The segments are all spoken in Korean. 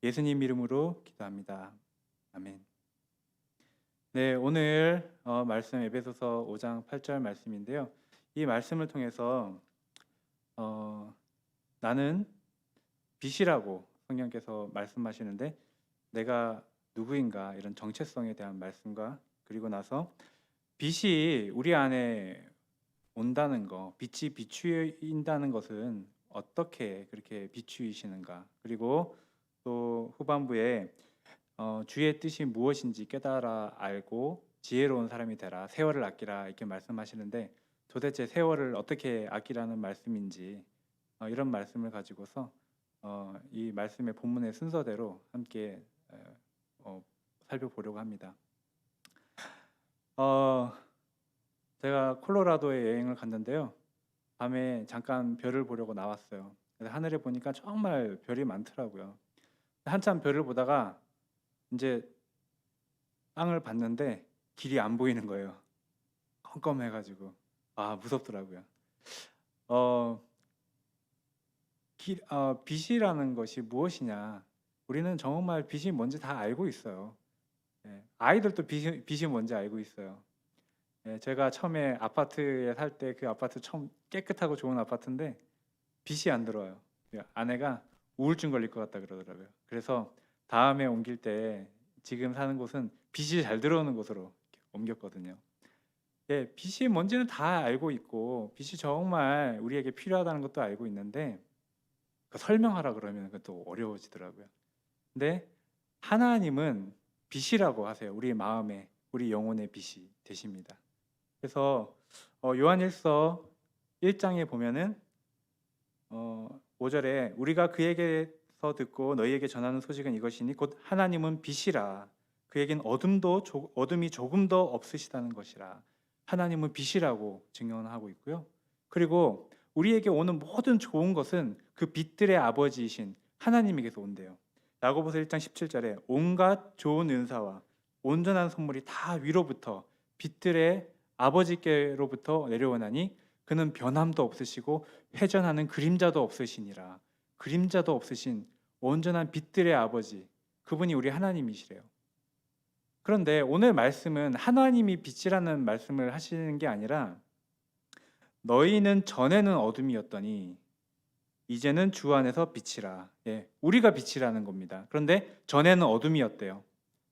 예수님 이름으로 기도합니다. 아멘. 네, 오늘 말씀 에베소서 5장 8절 말씀인데요. 이 말씀을 통해서 나는 빛이라고 성령께서 말씀하시는데 내가 누구인가 이런 정체성에 대한 말씀과 그리고 나서 빛이 우리 안에 온다는 거, 빛이 비추인다는 것은 어떻게 그렇게 비추이시는가, 그리고 또 후반부에 주의 뜻이 무엇인지 깨달아 알고 지혜로운 사람이 되라, 세월을 아끼라 이렇게 말씀하시는데 도대체 세월을 어떻게 아끼라는 말씀인지 이런 말씀을 가지고서 이 말씀의 본문의 순서대로 함께 살펴보려고 합니다. 제가 콜로라도에 여행을 갔는데요. 밤에 잠깐 별을 보려고 나왔어요. 그래서 하늘에 보니까 정말 별이 많더라고요. 한참 별을 보다가 이제 땅을 봤는데 길이 안 보이는 거예요. 컴컴해가지고 무섭더라고요. 빛이라는 것이 무엇이냐? 우리는 정말 빛이 뭔지 다 알고 있어요. 아이들도 빛이 뭔지 알고 있어요. 제가 처음에 아파트에 살 때 그 아파트 처음 깨끗하고 좋은 아파트인데 빛이 안 들어와요. 아내가 우울증 걸릴 것 같다 그러더라고요. 그래서 다음에 옮길 때 지금 사는 곳은 빛이 잘 들어오는 곳으로 옮겼거든요. 빛이 뭔지는 다 알고 있고 빛이 정말 우리에게 필요하다는 것도 알고 있는데 설명하라 그러면 그것도 어려워지더라고요. 근데 하나님은 빛이라고 하세요. 우리 마음에, 우리 영혼의 빛이 되십니다. 그래서 요한일서 1장에 보면은 5절에 우리가 그에게서 듣고 너희에게 전하는 소식은 이것이니 곧 하나님은 빛이라 그에겐 어둠이 조금도 없으시다는 것이라. 하나님은 빛이라고 증언하고 있고요. 그리고 우리에게 오는 모든 좋은 것은 그 빛들의 아버지이신 하나님에게서 온대요. 야고보서 1장 17절에 온갖 좋은 은사와 온전한 선물이 다 위로부터 빛들의 아버지께로부터 내려오나니 그는 변함도 없으시고 회전하는 그림자도 없으시니라. 그림자도 없으신 온전한 빛들의 아버지, 그분이 우리 하나님이시래요. 그런데 오늘 말씀은 하나님이 빛이라는 말씀을 하시는 게 아니라 너희는 전에는 어둠이었더니 이제는 주 안에서 빛이라. 우리가 빛이라는 겁니다. 그런데 전에는 어둠이었대요.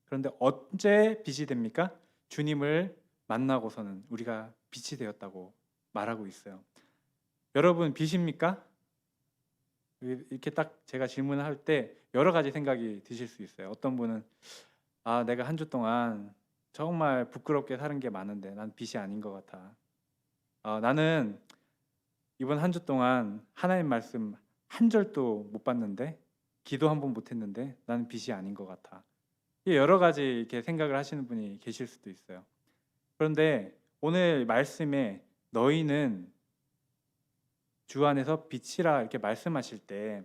그런데 언제 빛이 됩니까? 주님을 만나고서는 우리가 빛이 되었다고 말하고 있어요. 여러분 빛입니까? 이렇게 딱 제가 질문을 할 때 여러 가지 생각이 드실 수 있어요. 어떤 분은 내가 한 주 동안 정말 부끄럽게 사는 게 많은데 난 빛이 아닌 것 같아. 나는 이번 한 주 동안 하나님 말씀 한 절도 못 봤는데 기도 한 번 못 했는데 나는 빛이 아닌 것 같아. 여러 가지 이렇게 생각을 하시는 분이 계실 수도 있어요. 그런데 오늘 말씀에 너희는 주 안에서 빛이라 이렇게 말씀하실 때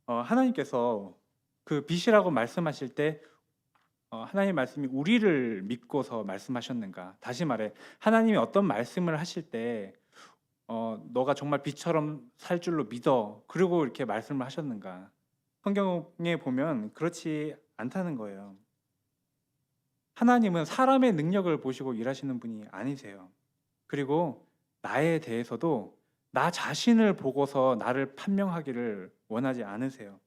하나님께서 그 빛이라고 말씀하실 때 하나님 말씀이 우리를 믿고서 말씀하셨는가? 다시 말해 하나님이 어떤 말씀을 하실 때 너가 정말 빛처럼 살 줄로 믿어 그리고 이렇게 말씀을 하셨는가? 성경에 보면 그렇지 않다는 거예요. 하나님은 사람의 능력을 보시고 일하시는 분이 아니세요. 그리고 나에 대해서도 나 자신을 보고서 나를 판명하기를 원하지 않으세요.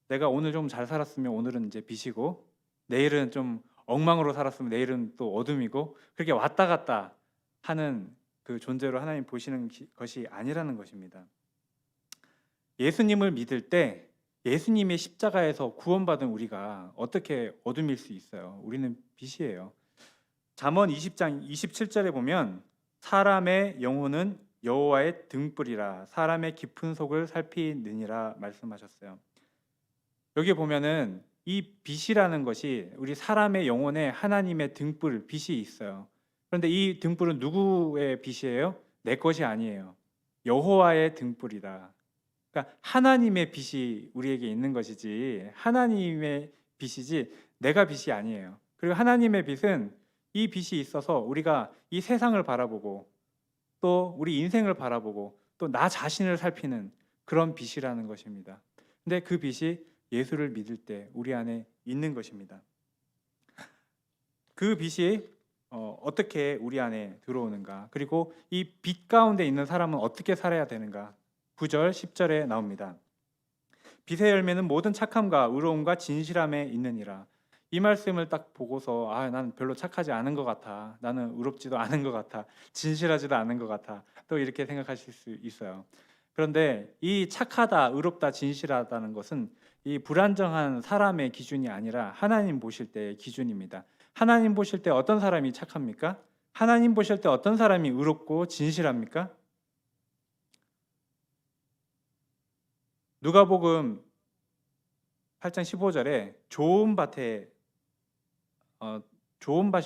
내가 오늘 좀 잘 살았으면 오늘은 이제 빛이고 내일은 좀 엉망으로 살았으면 내일은 또 어둠이고 그렇게 왔다 갔다 하는 그 존재로 하나님 보시는 것이 아니라는 것입니다. 예수님을 믿을 때 예수님의 십자가에서 구원받은 우리가 어떻게 어둠일 수 있어요? 우리는 빛이에요. 잠언 20장 27절에 보면 사람의 영혼은 여호와의 등불이라 사람의 깊은 속을 살피느니라 말씀하셨어요. 여기 보면은 이 빛이라는 것이 우리 사람의 영혼에 하나님의 등불, 빛이 있어요. 그런데 이 등불은 누구의 빛이에요? 내 것이 아니에요. 여호와의 등불이다. 그러니까 하나님의 빛이 우리에게 있는 것이지 하나님의 빛이지 내가 빛이 아니에요. 그리고 하나님의 빛은 이 빛이 있어서 우리가 이 세상을 바라보고 또 우리 인생을 바라보고 또 나 자신을 살피는 그런 빛이라는 것입니다. 근데 그 빛이 예수를 믿을 때 우리 안에 있는 것입니다. 그 빛이 어떻게 우리 안에 들어오는가, 그리고 이 빛 가운데 있는 사람은 어떻게 살아야 되는가, 9절 10절에 나옵니다. 빛의 열매는 모든 착함과 의로움과 진실함에 있느니라. 이 말씀을 딱 보고서 나는 별로 착하지 않은 것 같아, 나는 의롭지도 않은 것 같아, 진실하지도 않은 것 같아, 또 이렇게 생각하실 수 있어요. 그런데 이 착하다, 의롭다, 진실하다는 것은 이 불안정한 사람의 기준이 아니라 하나님 보실 때의 기준입니다. 하나님 보실 때 어떤 사람이 착합니까? 하나님 보실 때 어떤 사람이 의롭고 진실합니까? 누가복음 8장 15절에 좋은 밭이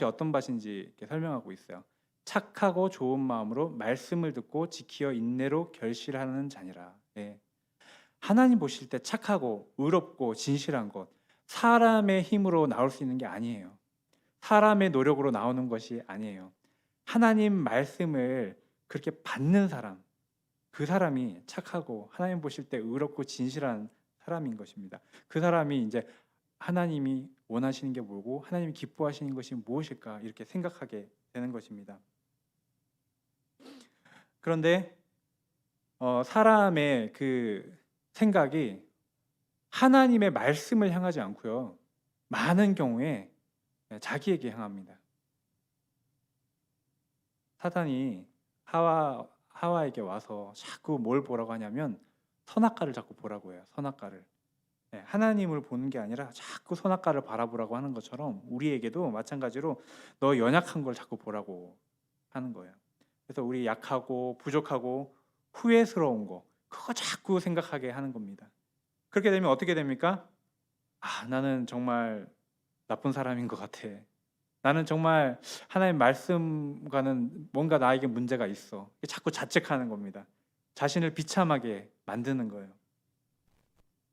어떤 밭인지 이렇게 설명하고 있어요. 착하고 좋은 마음으로 말씀을 듣고 지키어 인내로 결실하는 자니라. 예. 하나님 보실 때 착하고 의롭고 진실한 것, 사람의 힘으로 나올 수 있는 게 아니에요. 사람의 노력으로 나오는 것이 아니에요. 하나님 말씀을 그렇게 받는 사람, 그 사람이 착하고 하나님 보실 때 의롭고 진실한 사람인 것입니다. 그 사람이 이제 하나님이 원하시는 게 뭐고 하나님이 기뻐하시는 것이 무엇일까 이렇게 생각하게 되는 것입니다. 그런데 사람의 그 생각이 하나님의 말씀을 향하지 않고요, 많은 경우에 자기에게 향합니다. 사탄이 하와에게 와서 자꾸 뭘 보라고 하냐면 선악과를 자꾸 보라고 해요. 선악과를. 하나님을 보는 게 아니라 자꾸 선악과를 바라보라고 하는 것처럼 우리에게도 마찬가지로 너 연약한 걸 자꾸 보라고 하는 거예요. 그래서 우리 약하고 부족하고 후회스러운 거, 그거 자꾸 생각하게 하는 겁니다. 그렇게 되면 어떻게 됩니까? 나는 정말 나쁜 사람인 것 같아. 나는 정말 하나님 말씀과는 뭔가 나에게 문제가 있어. 자꾸 자책하는 겁니다. 자신을 비참하게 만드는 거예요.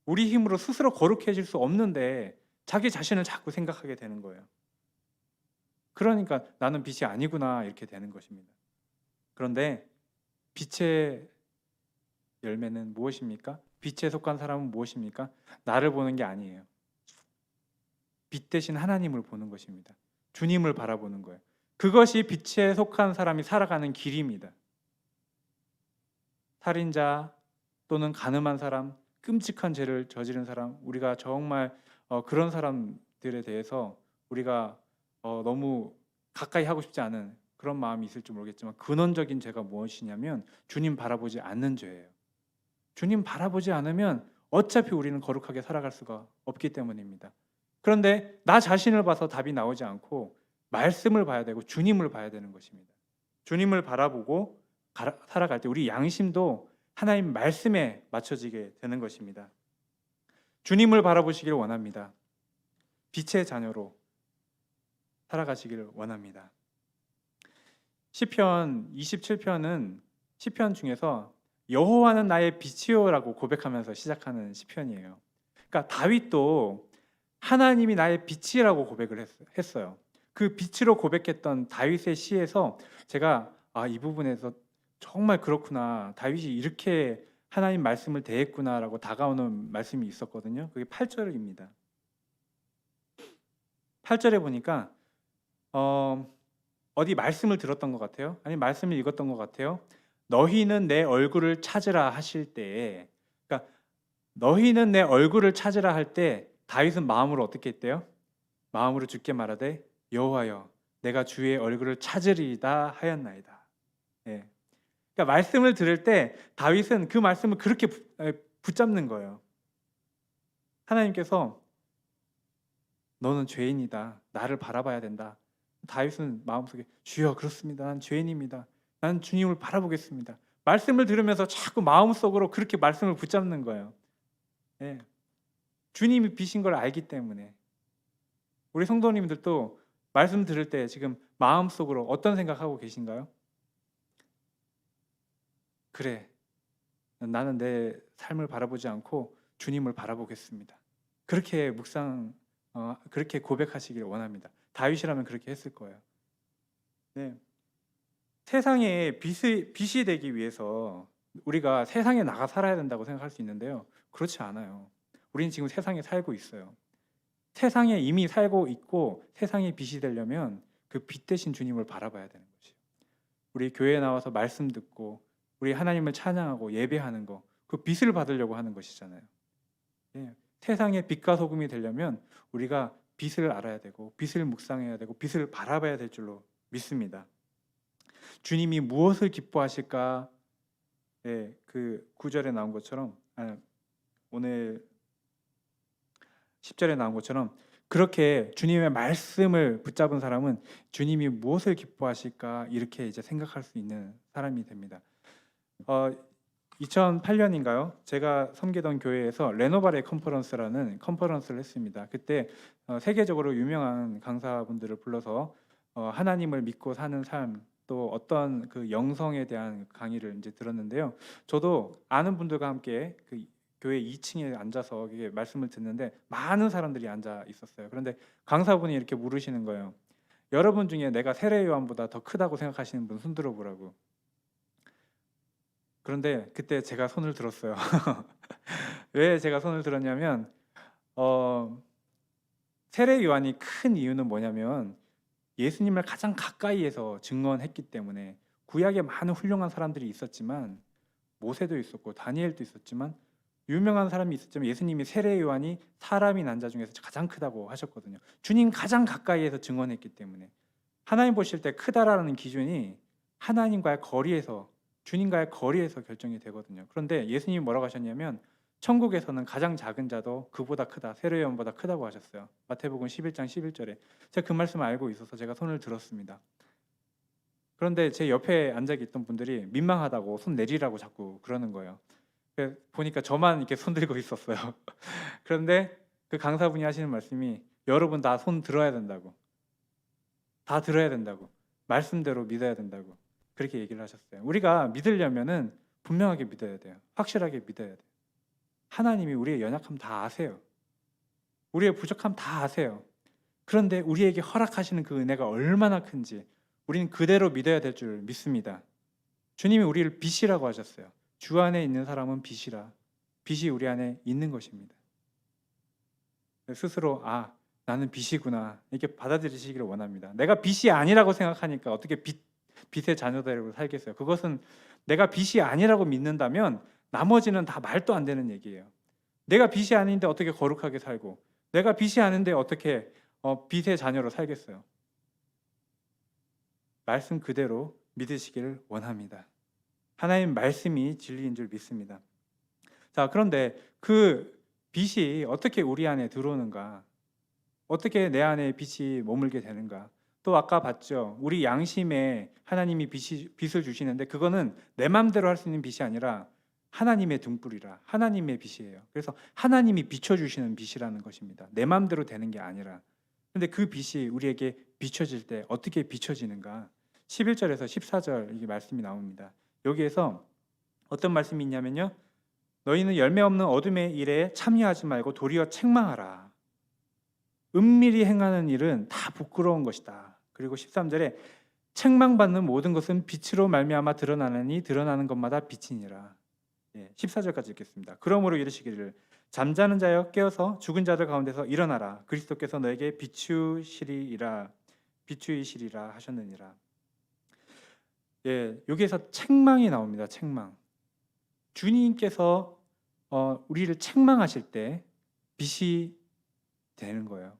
우리 힘으로 스스로 거룩해질 수 없는데 자기 자신을 자꾸 생각하게 되는 거예요. 그러니까 나는 빛이 아니구나 이렇게 되는 것입니다. 그런데 빛의 열매는 무엇입니까? 빛에 속한 사람은 무엇입니까? 나를 보는 게 아니에요. 빛 대신 하나님을 보는 것입니다. 주님을 바라보는 거예요. 그것이 빛에 속한 사람이 살아가는 길입니다. 살인자 또는 간음한 사람, 끔찍한 죄를 저지른 사람, 우리가 정말 그런 사람들에 대해서 우리가 너무 가까이 하고 싶지 않은 그런 마음이 있을지 모르겠지만, 근원적인 죄가 무엇이냐면 주님 바라보지 않는 죄예요. 주님 바라보지 않으면 어차피 우리는 거룩하게 살아갈 수가 없기 때문입니다. 그런데 나 자신을 봐서 답이 나오지 않고 말씀을 봐야 되고 주님을 봐야 되는 것입니다. 주님을 바라보고 살아갈 때 우리 양심도 하나님 말씀에 맞춰지게 되는 것입니다. 주님을 바라보시길 원합니다. 빛의 자녀로 살아가시기를 원합니다. 시편 27편은 시편 중에서 여호와는 나의 빛이요라고 고백하면서 시작하는 시편이에요. 그러니까 다윗도 하나님이 나의 빛이라고 고백을 했어요. 그 빛으로 고백했던 다윗의 시에서 제가 이 부분에서 정말 그렇구나, 다윗이 이렇게 하나님 말씀을 대했구나라고 다가오는 말씀이 있었거든요. 그게 8절입니다. 8절에 보니까 어디 말씀을 들었던 것 같아요. 아니 말씀을 읽었던 것 같아요. 너희는 내 얼굴을 찾으라 하실 때에, 그러니까 너희는 내 얼굴을 찾으라 할 때 다윗은 마음으로 어떻게 했대요? 마음으로 주께 말하되 여호와여 내가 주의 얼굴을 찾으리이다 하였나이다. 예. 그러니까 말씀을 들을 때 다윗은 그 말씀을 그렇게 붙잡는 거예요. 하나님께서 너는 죄인이다, 나를 바라봐야 된다. 다윗은 마음속에 주여 그렇습니다, 난 죄인입니다, 난 주님을 바라보겠습니다. 말씀을 들으면서 자꾸 마음속으로 그렇게 말씀을 붙잡는 거예요. 예. 주님이 빛인 걸 알기 때문에. 우리 성도님들도 말씀 들을 때 지금 마음속으로 어떤 생각하고 계신가요? 그래, 나는 내 삶을 바라보지 않고 주님을 바라보겠습니다. 그렇게 그렇게 고백하시길 원합니다. 다윗이라면 그렇게 했을 거예요. 네. 세상에 빛이 되기 위해서 우리가 세상에 나가 살아야 된다고 생각할 수 있는데요, 그렇지 않아요. 우리는 지금 세상에 살고 있어요. 세상에 이미 살고 있고 세상의 빛이 되려면 그 빛 대신 주님을 바라봐야 되는 것이에요. 우리 교회에 나와서 말씀 듣고 우리 하나님을 찬양하고 예배하는 거, 그 빛을 받으려고 하는 것이잖아요. 예, 세상의 빛과 소금이 되려면 우리가 빛을 알아야 되고 빛을 묵상해야 되고 빛을 바라봐야 될 줄로 믿습니다. 주님이 무엇을 기뻐하실까? 예, 그 9절에 나온 것처럼 오늘 10절에 나온 것처럼 그렇게 주님의 말씀을 붙잡은 사람은 주님이 무엇을 기뻐하실까 이렇게 이제 생각할 수 있는 사람이 됩니다. 2008년인가요? 제가 섬기던 교회에서 레노바레 컨퍼런스라는 컨퍼런스를 했습니다. 그때 세계적으로 유명한 강사분들을 불러서 하나님을 믿고 사는 삶, 또 어떤 그 영성에 대한 강의를 이제 들었는데요. 저도 아는 분들과 함께 그 교회 2층에 앉아서 이게 말씀을 듣는데 많은 사람들이 앉아 있었어요. 그런데 강사분이 이렇게 물으시는 거예요. 여러분 중에 내가 세례 요한보다 더 크다고 생각하시는 분 손 들어보라고. 그런데 그때 제가 손을 들었어요. 왜 제가 손을 들었냐면 세례 요한이 큰 이유는 뭐냐면 예수님을 가장 가까이에서 증언했기 때문에 구약에 많은 훌륭한 사람들이 있었지만 모세도 있었고 다니엘도 있었지만 유명한 사람이 있었지만 예수님이 세례 요한이 사람이 난 자 중에서 가장 크다고 하셨거든요. 주님 가장 가까이에서 증언했기 때문에 하나님 보실 때 크다라는 기준이 하나님과의 거리에서 주님과의 거리에서 결정이 되거든요. 그런데 예수님이 뭐라고 하셨냐면 천국에서는 가장 작은 자도 그보다 크다, 세례 요한보다 크다고 하셨어요. 마태복음 11장 11절에 제가 그 말씀을 알고 있어서 제가 손을 들었습니다. 그런데 제 옆에 앉아 있던 분들이 민망하다고 손 내리라고 자꾸 그러는 거예요. 보니까 저만 이렇게 손 들고 있었어요. 그런데 그 강사분이 하시는 말씀이 여러분 다 손 들어야 된다고, 다 들어야 된다고, 말씀대로 믿어야 된다고 그렇게 얘기를 하셨어요. 우리가 믿으려면은 분명하게 믿어야 돼요. 확실하게 믿어야 돼요. 하나님이 우리의 연약함 다 아세요. 우리의 부족함 다 아세요. 그런데 우리에게 허락하시는 그 은혜가 얼마나 큰지 우리는 그대로 믿어야 될 줄 믿습니다. 주님이 우리를 빛이라고 하셨어요. 주 안에 있는 사람은 빛이라. 빛이 우리 안에 있는 것입니다. 스스로 나는 빛이구나 이렇게 받아들이시기를 원합니다. 내가 빛이 아니라고 생각하니까 어떻게 빛의 자녀들로 살겠어요? 그것은 내가 빛이 아니라고 믿는다면 나머지는 다 말도 안 되는 얘기예요. 내가 빛이 아닌데 어떻게 거룩하게 살고 내가 빛이 아닌데 어떻게 빛의 자녀로 살겠어요? 말씀 그대로 믿으시기를 원합니다. 하나님 말씀이 진리인 줄 믿습니다. 자, 그런데 그 빛이 어떻게 우리 안에 들어오는가? 어떻게 내 안에 빛이 머물게 되는가? 또 아까 봤죠. 우리 양심에 하나님이 빛을 주시는데 그거는 내 마음대로 할 수 있는 빛이 아니라 하나님의 등불이라 하나님의 빛이에요. 그래서 하나님이 비춰주시는 빛이라는 것입니다. 내 마음대로 되는 게 아니라. 그런데 그 빛이 우리에게 비춰질 때 어떻게 비춰지는가? 11절에서 14절 이게 말씀이 나옵니다. 여기에서 어떤 말씀이 있냐면요. 너희는 열매 없는 어둠의 일에 참여하지 말고 도리어 책망하라. 은밀히 행하는 일은 다 부끄러운 것이다. 그리고 13절에 책망받는 모든 것은 빛으로 말미암아 드러나느니 드러나는 것마다 빛이니라. 14절까지 읽겠습니다. 그러므로 이르시기를 잠자는 자여 깨어서 죽은 자들 가운데서 일어나라. 그리스도께서 너에게 비추시리라 하셨느니라. 여기에서 책망이 나옵니다. 책망. 주님께서 우리를 책망하실 때 빛이 되는 거예요.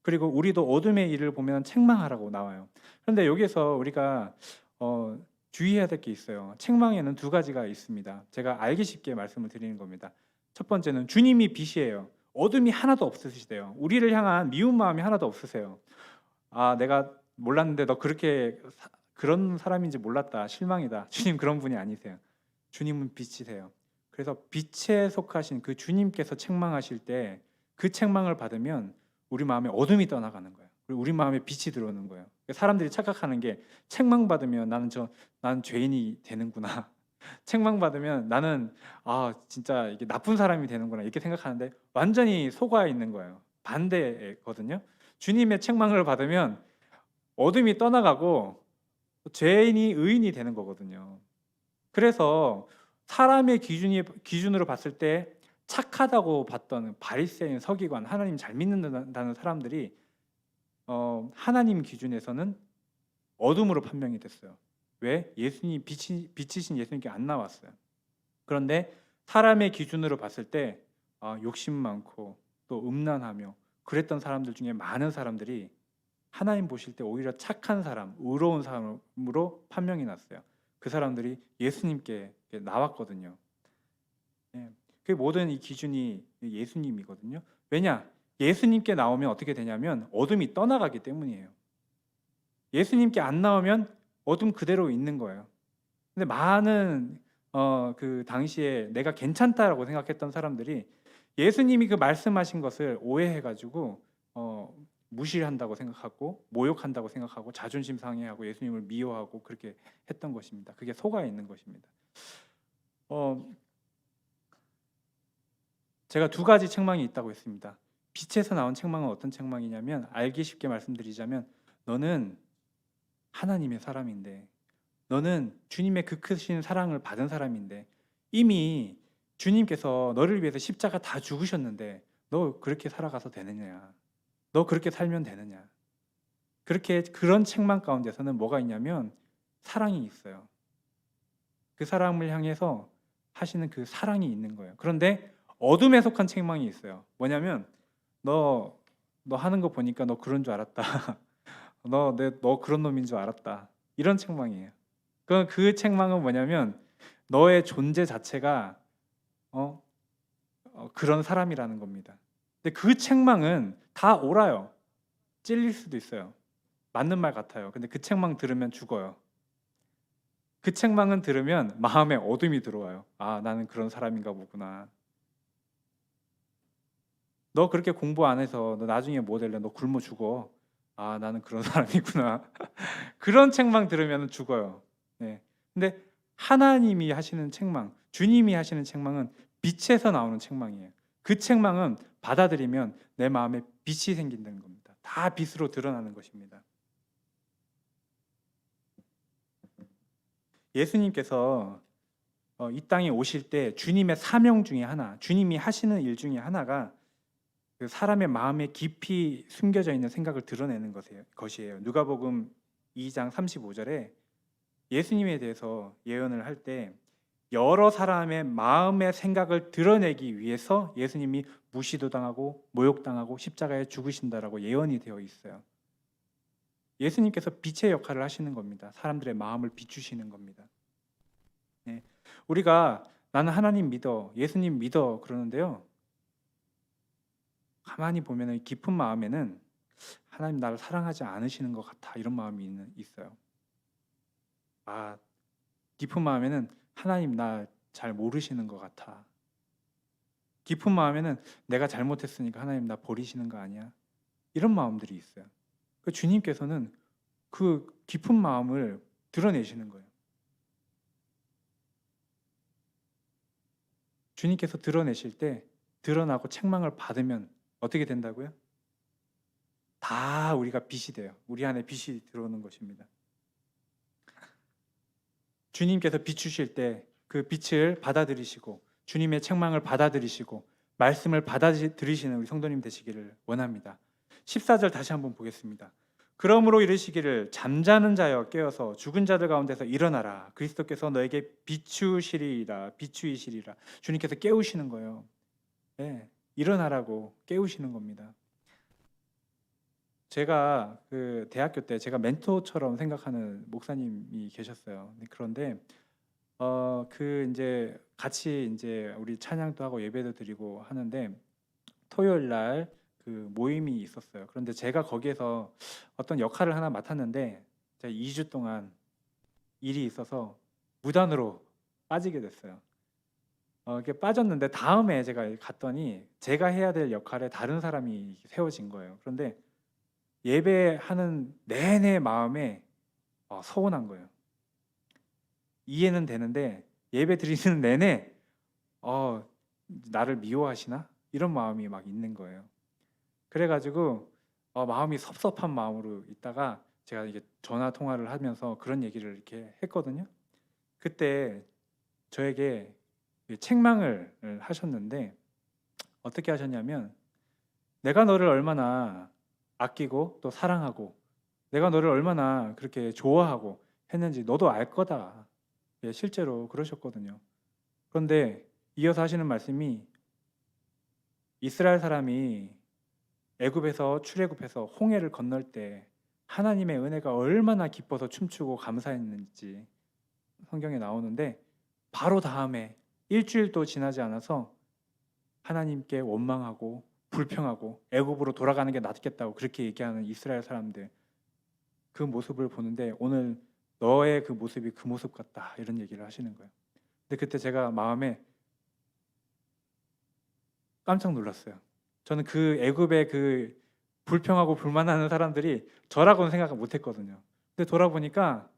그리고 우리도 어둠의 일을 보면 책망하라고 나와요. 그런데 여기에서 우리가 주의해야 될 게 있어요. 책망에는 두 가지가 있습니다. 제가 알기 쉽게 말씀을 드리는 겁니다. 첫 번째는 주님이 빛이에요. 어둠이 하나도 없으시대요. 우리를 향한 미운 마음이 하나도 없으세요. 내가 몰랐는데 너 그런 사람인지 몰랐다. 실망이다. 주님 그런 분이 아니세요. 주님은 빛이세요. 그래서 빛에 속하신 그 주님께서 책망하실 때 그 책망을 받으면 우리 마음에 어둠이 떠나가는 거예요. 그리고 우리 마음에 빛이 들어오는 거예요. 사람들이 착각하는 게 책망받으면 나는 죄인이 되는구나. 책망받으면 나는 진짜 이게 나쁜 사람이 되는구나 이렇게 생각하는데 완전히 속아 있는 거예요. 반대거든요. 주님의 책망을 받으면 어둠이 떠나가고 죄인이 의인이 되는 거거든요. 그래서 사람의 기준으로 봤을 때 착하다고 봤던 바리새인, 서기관, 하나님 잘 믿는다는 사람들이 하나님 기준에서는 어둠으로 판명이 됐어요. 왜? 예수님 빛이신 예수님께 안 나왔어요. 그런데 사람의 기준으로 봤을 때 욕심 많고 또 음란하며 그랬던 사람들 중에 많은 사람들이 하나님 보실 때 오히려 착한 사람, 의로운 사람으로 판명이 났어요. 그 사람들이 예수님께 나왔거든요. 예. 그 모든 이 기준이 예수님이거든요. 왜냐? 예수님께 나오면 어떻게 되냐면 어둠이 떠나가기 때문이에요. 예수님께 안 나오면 어둠 그대로 있는 거예요. 근데 많은 그 당시에 내가 괜찮다라고 생각했던 사람들이 예수님이 그 말씀하신 것을 오해해가지고 무시한다고 생각하고 모욕한다고 생각하고 자존심 상해하고 예수님을 미워하고 그렇게 했던 것입니다. 그게 속아 있는 것입니다. 제가 두 가지 책망이 있다고 했습니다. 빛에서 나온 책망은 어떤 책망이냐면 알기 쉽게 말씀드리자면 너는 하나님의 사람인데 너는 주님의 그 크신 사랑을 받은 사람인데 이미 주님께서 너를 위해서 십자가 다 죽으셨는데 너 그렇게 살아가서 되느냐? 너 그렇게 살면 되느냐? 그런 책망 가운데서는 뭐가 있냐면 사랑이 있어요. 그 사람을 향해서 하시는 그 사랑이 있는 거예요. 그런데 어둠에 속한 책망이 있어요. 뭐냐면 너 하는 거 보니까 너 그런 줄 알았다. 너 그런 놈인 줄 알았다. 이런 책망이에요. 그 책망은 뭐냐면 너의 존재 자체가 그런 사람이라는 겁니다. 근데 그 책망은 다 옳아요. 찔릴 수도 있어요. 맞는 말 같아요. 근데 그 책망 들으면 죽어요. 그 책망은 들으면 마음에 어둠이 들어와요. 아, 나는 그런 사람인가 보구나. 너 그렇게 공부 안 해서 너 나중에 뭐 될래? 너 굶어 죽어. 아, 나는 그런 사람이구나. 그런 책망 들으면 죽어요. 네. 근데 하나님이 하시는 책망, 주님이 하시는 책망은 빛에서 나오는 책망이에요. 그 책망은 받아들이면 내 마음에 빛이 생긴다는 겁니다. 다 빛으로 드러나는 것입니다. 예수님께서 이 땅에 오실 때 주님의 사명 중에 하나, 주님이 하시는 일 중에 하나가 그 사람의 마음에 깊이 숨겨져 있는 생각을 드러내는 것이에요. 누가복음 2장 35절에 예수님에 대해서 예언을 할 때 여러 사람의 마음의 생각을 드러내기 위해서 예수님이 무시도 당하고 모욕당하고 십자가에 죽으신다라고 예언이 되어 있어요. 예수님께서 빛의 역할을 하시는 겁니다. 사람들의 마음을 비추시는 겁니다. 네. 우리가 나는 하나님 믿어, 예수님 믿어 그러는데요. 가만히 보면 깊은 마음에는 하나님 나를 사랑하지 않으시는 것 같아 이런 마음이 있어요. 깊은 마음에는 하나님 나 잘 모르시는 것 같아. 깊은 마음에는 내가 잘못했으니까 하나님 나 버리시는 거 아니야? 이런 마음들이 있어요. 주님께서는 그 깊은 마음을 드러내시는 거예요. 주님께서 드러내실 때 드러나고 책망을 받으면 어떻게 된다고요? 다 우리가 빛이 돼요. 우리 안에 빛이 들어오는 것입니다. 주님께서 비추실 때 그 빛을 받아들이시고 주님의 책망을 받아들이시고 말씀을 받아들이시는 우리 성도님 되시기를 원합니다. 14절 다시 한번 보겠습니다. 그러므로 이르시기를 잠자는 자여 깨어서 죽은 자들 가운데서 일어나라. 그리스도께서 너에게 비추이시리라. 주님께서 깨우시는 거예요. 네, 일어나라고 깨우시는 겁니다. 제가 그 대학교 때 제가 멘토처럼 생각하는 목사님이 계셨어요. 그런데 이제 같이 이제 우리 찬양도 하고 예배도 드리고 하는데 토요일 날 그 모임이 있었어요. 그런데 제가 거기에서 어떤 역할을 하나 맡았는데 제가 2주 동안 일이 있어서 무단으로 빠지게 됐어요. 이렇게 빠졌는데 다음에 제가 갔더니 제가 해야 될 역할에 다른 사람이 세워진 거예요. 그런데 예배하는 내내 마음에 서운한 거예요. 이해는 되는데 예배 드리는 내내 나를 미워하시나? 이런 마음이 막 있는 거예요. 그래가지고 마음이 섭섭한 마음으로 있다가 제가 이게 전화 통화를 하면서 그런 얘기를 이렇게 했거든요. 그때 저에게 책망을 하셨는데 어떻게 하셨냐면 내가 너를 얼마나 아끼고 또 사랑하고 내가 너를 얼마나 그렇게 좋아하고 했는지 너도 알 거다. 예, 실제로 그러셨거든요. 그런데 이어서 하시는 말씀이 이스라엘 사람이 애굽에서 출애굽해서 홍해를 건널 때 하나님의 은혜가 얼마나 기뻐서 춤추고 감사했는지 성경에 나오는데 바로 다음에 일주일도 지나지 않아서 하나님께 원망하고 불평하고 애굽으로 돌아가는 게 낫겠다고 그렇게 얘기하는 이스라엘 사람들 그 모습을 보는데 오늘 너의 그 모습이 그 모습 같다 이런 얘기를 하시는 거예요. 근데 그때 제가 마음에 깜짝 놀랐어요. 저는 그 애굽의 그 불평하고 불만하는 사람들이 저라고는 생각을 못했거든요. 근데 돌아보니까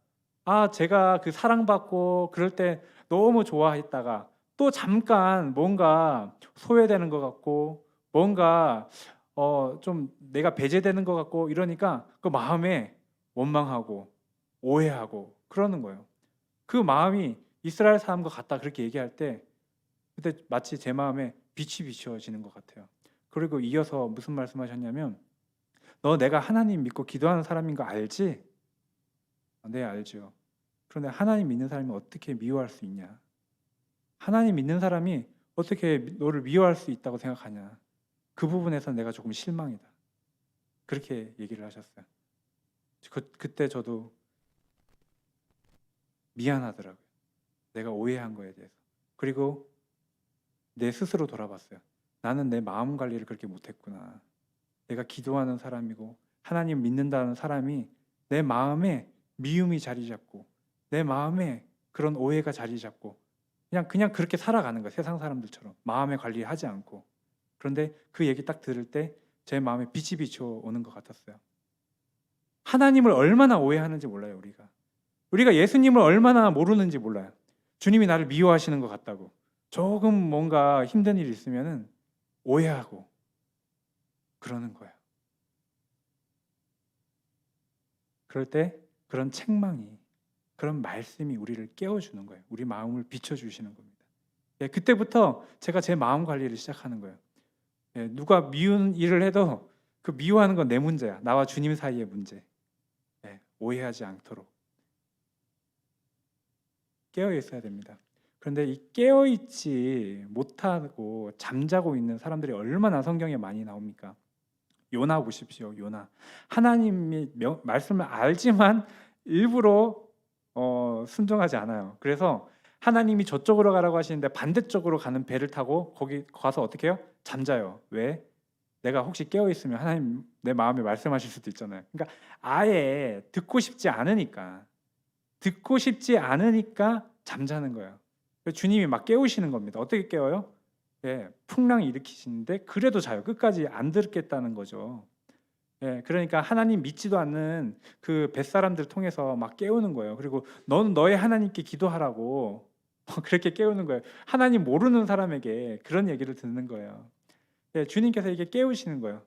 제가 그 사랑받고 그럴 때 너무 좋아했다가 또 잠깐 뭔가 소외되는 것 같고 뭔가 좀 내가 배제되는 것 같고 이러니까 그 마음에 원망하고 오해하고 그러는 거예요. 그 마음이 이스라엘 사람과 같다 그렇게 얘기할 때 그때 마치 제 마음에 빛이 비추어지는 것 같아요. 그리고 이어서 무슨 말씀하셨냐면 너 내가 하나님 믿고 기도하는 사람인 거 알지? 네, 알죠. 그런데 하나님 믿는 사람이 어떻게 미워할 수 있냐? 하나님 믿는 사람이 어떻게 너를 미워할 수 있다고 생각하냐? 그 부분에서 내가 조금 실망이다. 그렇게 얘기를 하셨어요. 그때 저도 미안하더라고요. 내가 오해한 거에 대해서. 그리고 내 스스로 돌아봤어요. 나는 내 마음 관리를 그렇게 못했구나. 내가 기도하는 사람이고 하나님 믿는다는 사람이 내 마음에 미움이 자리 잡고 내 마음에 그런 오해가 자리 잡고 그냥 그렇게 살아가는 거예요. 세상 사람들처럼 마음의 관리하지 않고. 그런데 그 얘기 딱 들을 때 제 마음에 빛이 비춰오는 것 같았어요. 하나님을 얼마나 오해하는지 몰라요. 우리가 예수님을 얼마나 모르는지 몰라요. 주님이 나를 미워하시는 것 같다고 조금 뭔가 힘든 일이 있으면은 오해하고 그러는 거예요. 그럴 때 그런 책망이 그런 말씀이 우리를 깨워주는 거예요. 우리 마음을 비춰주시는 겁니다. 예, 그때부터 제가 제 마음 관리를 시작하는 거예요. 예, 누가 미운 일을 해도 그 미워하는 건 내 문제야. 나와 주님 사이의 문제. 예, 오해하지 않도록 깨어 있어야 됩니다. 그런데 이 깨어 있지 못하고 잠자고 있는 사람들이 얼마나 성경에 많이 나옵니까? 요나 보십시오. 요나. 하나님이 말씀을 알지만 일부러 순종하지 않아요. 그래서 하나님이 저쪽으로 가라고 하시는데 반대쪽으로 가는 배를 타고 거기 가서 어떻게 해요? 잠자요. 왜? 내가 혹시 깨어 있으면 하나님 내 마음에 말씀하실 수도 있잖아요. 그러니까 아예 듣고 싶지 않으니까 잠자는 거예요. 주님이 막 깨우시는 겁니다. 어떻게 깨워요? 예, 풍랑 일으키시는데 그래도 자요. 끝까지 안 듣겠다는 거죠. 예, 그러니까 하나님 믿지도 않는 그 뱃사람들 통해서 막 깨우는 거예요. 그리고 너는 너의 하나님께 기도하라고 그렇게 깨우는 거예요. 하나님 모르는 사람에게 그런 얘기를 듣는 거예요. 예, 주님께서 이게 깨우시는 거예요.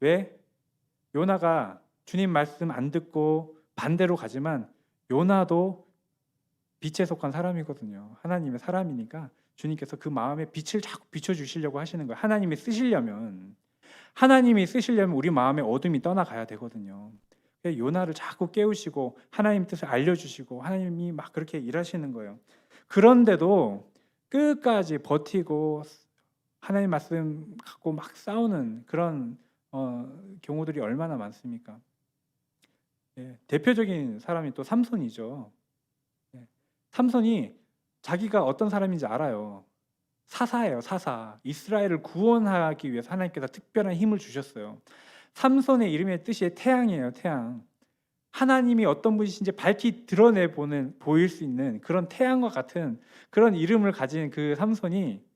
왜? 요나가 주님 말씀 안 듣고 반대로 가지만 요나도 빛에 속한 사람이거든요. 하나님의 사람이니까 주님께서 그 마음에 빛을 자꾸 비춰주시려고 하시는 거예요. 하나님이 쓰시려면 우리 마음의 어둠이 떠나가야 되거든요. 요나를 자꾸 깨우시고 하나님 뜻을 알려주시고 하나님이 막 그렇게 일하시는 거예요. 그런데도 끝까지 버티고 하나님 말씀 갖고 막 싸우는 그런 경우들이 얼마나 많습니까? 예, 대표적인 사람이 또 삼손이죠. 예, 삼손이 자기가 어떤 사람인지 알아요. 사사예요, 사사. 이스라엘을 구원하기 위해서 하나님께서 특별한 힘을 주셨어요. 삼손의 이름의 뜻이 태양이에요, 태양. 하나님이 어떤 분이신지 밝히 보일 수 있는 그런 태양과 같은 그런 이름을 가진 그 삼손이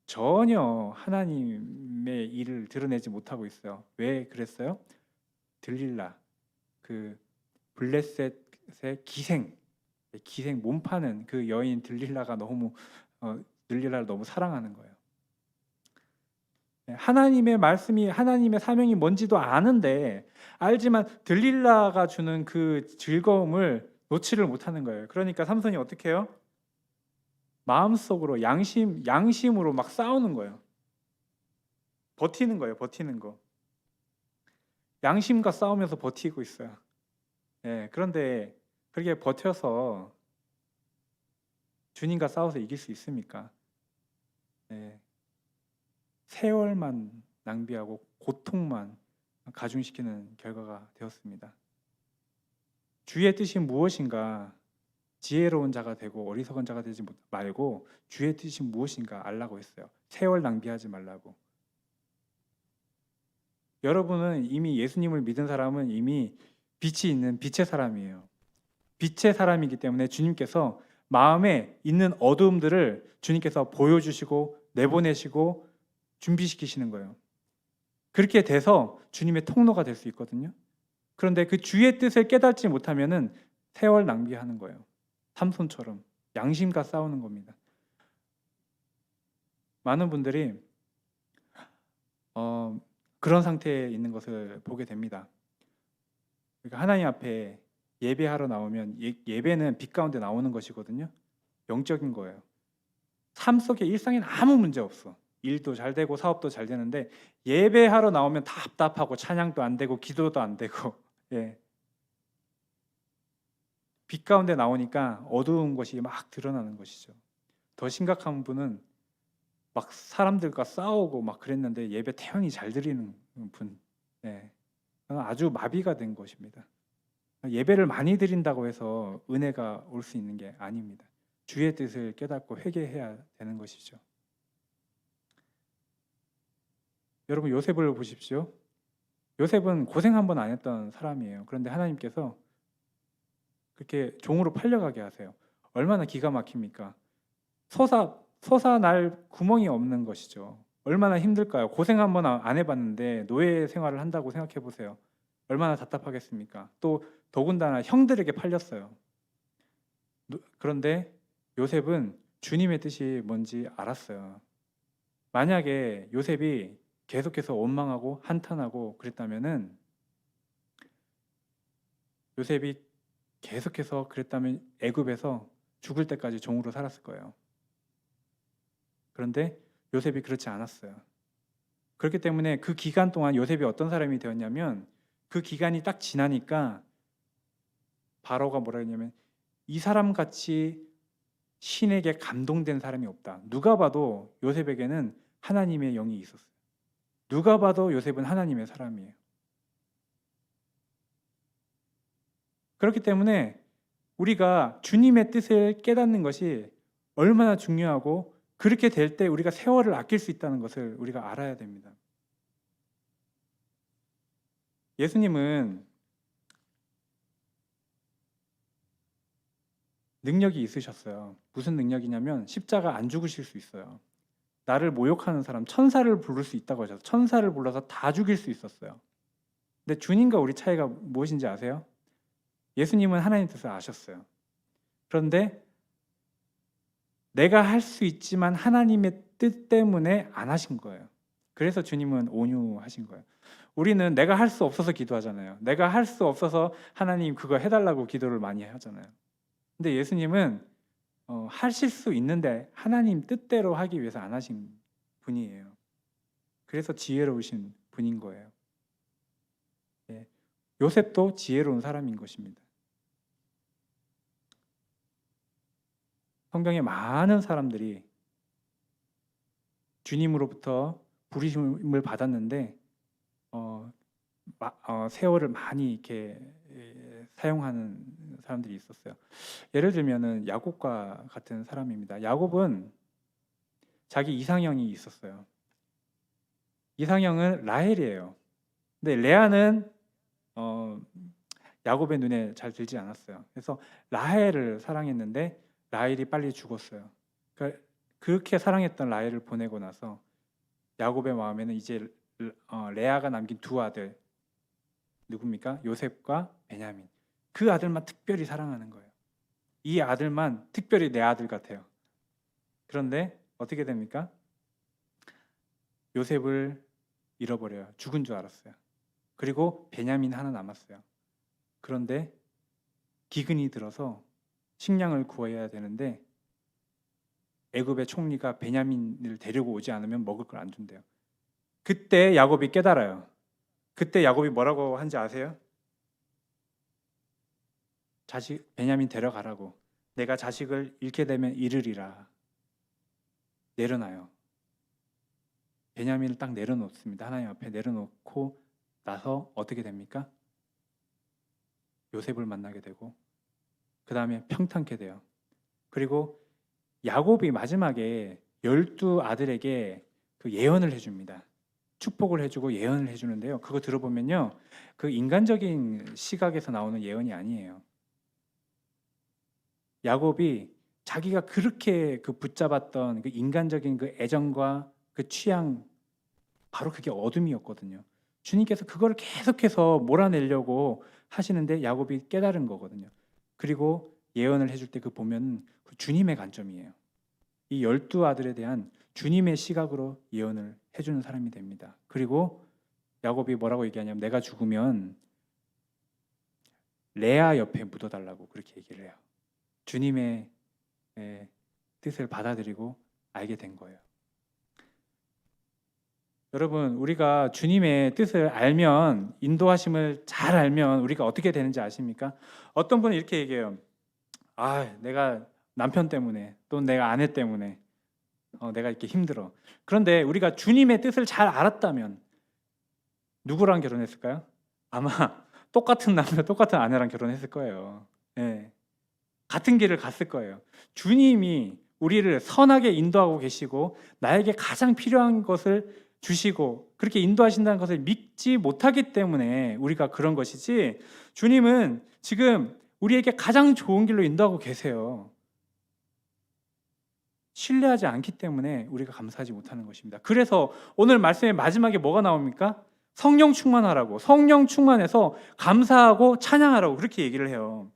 전혀 하나님의 일을 드러내지 못하고 있어요. 왜 그랬어요? 들릴라, 그 블레셋의 기생 몸 파는 그 여인 들릴라가 들릴라를 너무 사랑하는 거예요. 하나님의 말씀이 하나님의 사명이 뭔지도 알지만 들릴라가 주는 그 즐거움을 놓지를 못하는 거예요. 그러니까 삼손이 어떻게 해요? 마음속으로 양심으로 막 싸우는 거예요. 버티는 거예요. 버티는 거. 양심과 싸우면서 버티고 있어요. 예, 그런데 그렇게 버텨서 주님과 싸워서 이길 수 있습니까? 예, 세월만 낭비하고 고통만 가중시키는 결과가 되었습니다. 주의 뜻이 무엇인가 지혜로운 자가 되고 어리석은 자가 되지 말고 주의 뜻이 무엇인가 알라고 했어요. 세월 낭비하지 말라고. 여러분은 이미 예수님을 믿은 사람은 이미 빛이 있는 빛의 사람이에요. 빛의 사람이기 때문에 주님께서 마음에 있는 어두움들을 주님께서 보여주시고 내보내시고 준비시키시는 거예요. 그렇게 돼서 주님의 통로가 될 수 있거든요. 그런데 그 주의 뜻을 깨닫지 못하면은 세월 낭비하는 거예요. 삼손처럼 양심과 싸우는 겁니다. 많은 분들이 그런 상태에 있는 것을 보게 됩니다. 그러니까 하나님 앞에 예배하러 나오면 예배는 빛 가운데 나오는 것이거든요. 영적인 거예요. 삶 속에 일상에는 아무 문제 없어. 일도 잘 되고 사업도 잘 되는데 예배하러 나오면 답답하고 찬양도 안 되고 기도도 안 되고 예. 빛 가운데 나오니까 어두운 것이 막 드러나는 것이죠. 더 심각한 분은 막 사람들과 싸우고 막 그랬는데 예배 태연히 잘 드리는 분, 예. 아주 마비가 된 것입니다. 예배를 많이 드린다고 해서 은혜가 올 수 있는 게 아닙니다. 주의 뜻을 깨닫고 회개해야 되는 것이죠. 여러분 요셉을 보십시오. 요셉은 고생 한 번 안 했던 사람이에요. 그런데 하나님께서 그렇게 종으로 팔려가게 하세요. 얼마나 기가 막힙니까? 서사 날 구멍이 없는 것이죠. 얼마나 힘들까요? 고생 한 번 안 해봤는데 노예 생활을 한다고 생각해 보세요. 얼마나 답답하겠습니까? 또 더군다나 형들에게 팔렸어요. 그런데 요셉은 주님의 뜻이 뭔지 알았어요. 만약에 요셉이 계속해서 원망하고 한탄하고 그랬다면은 요셉이 계속해서 그랬다면 애굽에서 죽을 때까지 종으로 살았을 거예요. 그런데 요셉이 그렇지 않았어요. 그렇기 때문에 그 기간 동안 요셉이 어떤 사람이 되었냐면 그 기간이 딱 지나니까 바로가 뭐라 했냐면 이 사람같이 신에게 감동된 사람이 없다. 누가 봐도 요셉에게는 하나님의 영이 있었어요. 누가 봐도 요셉은 하나님의 사람이에요. 그렇기 때문에 우리가 주님의 뜻을 깨닫는 것이 얼마나 중요하고 그렇게 될 때 우리가 세월을 아낄 수 있다는 것을 우리가 알아야 됩니다. 예수님은 능력이 있으셨어요. 무슨 능력이냐면 십자가 안 죽으실 수 있어요. 나를 모욕하는 사람 천사를 부를 수 있다고 하셔서 천사를 불러서 다 죽일 수 있었어요. 근데 주님과 우리 차이가 무엇인지 아세요? 예수님은 하나님 뜻을 아셨어요. 그런데 내가 할 수 있지만 하나님의 뜻 때문에 안 하신 거예요. 그래서 주님은 온유하신 거예요. 우리는 내가 할 수 없어서 기도하잖아요. 내가 할 수 없어서 하나님 그거 해달라고 기도를 많이 하잖아요. 근데 예수님은 하실 수 있는데 하나님 뜻대로 하기 위해서 안 하신 분이에요. 그래서 지혜로우신 분인 거예요. 예. 요셉도 지혜로운 사람인 것입니다. 성경에 많은 사람들이 주님으로부터 부르심을 받았는데 세월을 많이 이렇게 사용하는 사람들이 있었어요. 예를 들면은 야곱과 같은 사람입니다. 야곱은 자기 이상형이 있었어요. 이상형은 라헬이에요. 근데 레아는 야곱의 눈에 잘 들지 않았어요. 그래서 라헬을 사랑했는데 라헬이 빨리 죽었어요. 그러니까 그렇게 사랑했던 라헬을 보내고 나서 야곱의 마음에는 이제 레아가 남긴 두 아들 누굽니까? 요셉과 베냐민. 그 아들만 특별히 사랑하는 거예요. 이 아들만 특별히 내 아들 같아요. 그런데 어떻게 됩니까? 요셉을 잃어버려요. 죽은 줄 알았어요. 그리고 베냐민 하나 남았어요. 그런데 기근이 들어서 식량을 구해야 되는데 애굽의 총리가 베냐민을 데리고 오지 않으면 먹을 걸 안 준대요. 그때 야곱이 깨달아요. 그때 야곱이 뭐라고 한지 아세요? 자식 베냐민 데려가라고. 내가 자식을 잃게 되면 잃으리라. 내려놔요. 베냐민을 딱 내려놓습니다. 하나님 앞에 내려놓고 나서 어떻게 됩니까? 요셉을 만나게 되고 그 다음에 평탄케 돼요. 그리고 야곱이 마지막에 12 아들에게 그 예언을 해줍니다. 축복을 해주고 예언을 해주는데요. 그거 들어보면요, 그 인간적인 시각에서 나오는 예언이 아니에요. 야곱이 자기가 그렇게 그 붙잡았던 그 인간적인 그 애정과 그 취향, 바로 그게 어둠이었거든요. 주님께서 그걸 계속해서 몰아내려고 하시는데 야곱이 깨달은 거거든요. 그리고 예언을 해줄 때 그 보면 그 주님의 관점이에요. 이 12 아들에 대한 주님의 시각으로 예언을 해주는 사람이 됩니다. 그리고 야곱이 뭐라고 얘기하냐면 내가 죽으면 레아 옆에 묻어달라고 그렇게 얘기를 해요. 주님의 뜻을 받아들이고 알게 된 거예요. 여러분, 우리가 주님의 뜻을 알면, 인도하심을 잘 알면 우리가 어떻게 되는지 아십니까? 어떤 분은 이렇게 얘기해요. 내가 남편 때문에, 또 내가 아내 때문에 내가 이렇게 힘들어. 그런데 우리가 주님의 뜻을 잘 알았다면 누구랑 결혼했을까요? 아마 똑같은 남자, 똑같은 아내랑 결혼했을 거예요. 네. 같은 길을 갔을 거예요. 주님이 우리를 선하게 인도하고 계시고 나에게 가장 필요한 것을 주시고 그렇게 인도하신다는 것을 믿지 못하기 때문에 우리가 그런 것이지, 주님은 지금 우리에게 가장 좋은 길로 인도하고 계세요. 신뢰하지 않기 때문에 우리가 감사하지 못하는 것입니다. 그래서 오늘 말씀의 마지막에 뭐가 나옵니까? 성령 충만하라고, 성령 충만해서 감사하고 찬양하라고 그렇게 얘기를 해요.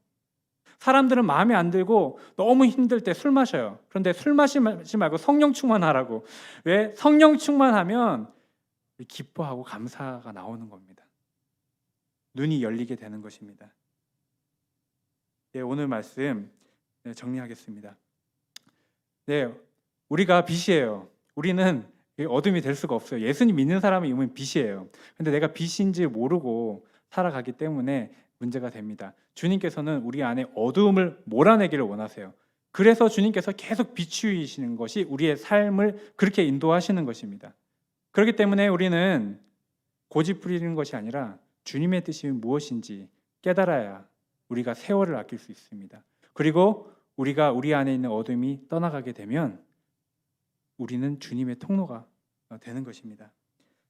사람들은 마음에 안 들고 너무 힘들 때 술 마셔요. 그런데 술 마시지 말고 성령 충만하라고. 왜? 성령 충만하면 기뻐하고 감사가 나오는 겁니다. 눈이 열리게 되는 것입니다. 오늘 말씀 정리하겠습니다. 우리가 빛이에요. 우리는 어둠이 될 수가 없어요. 예수님 믿는 사람이 이면 빛이에요. 근데 내가 빛인지 모르고 살아가기 때문에 문제가 됩니다. 주님께서는 우리 안에 어두움을 몰아내기를 원하세요. 그래서 주님께서 계속 비추이시는 것이 우리의 삶을 그렇게 인도하시는 것입니다. 그렇기 때문에 우리는 고집 부리는 것이 아니라 주님의 뜻이 무엇인지 깨달아야 우리가 세월을 아낄 수 있습니다. 그리고 우리가 우리 안에 있는 어둠이 떠나가게 되면 우리는 주님의 통로가 되는 것입니다.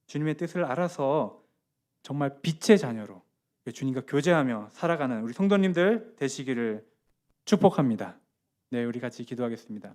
주님의 뜻을 알아서 정말 빛의 자녀로 주님과 교제하며 살아가는 우리 성도님들 되시기를 축복합니다. 우리 같이 기도하겠습니다.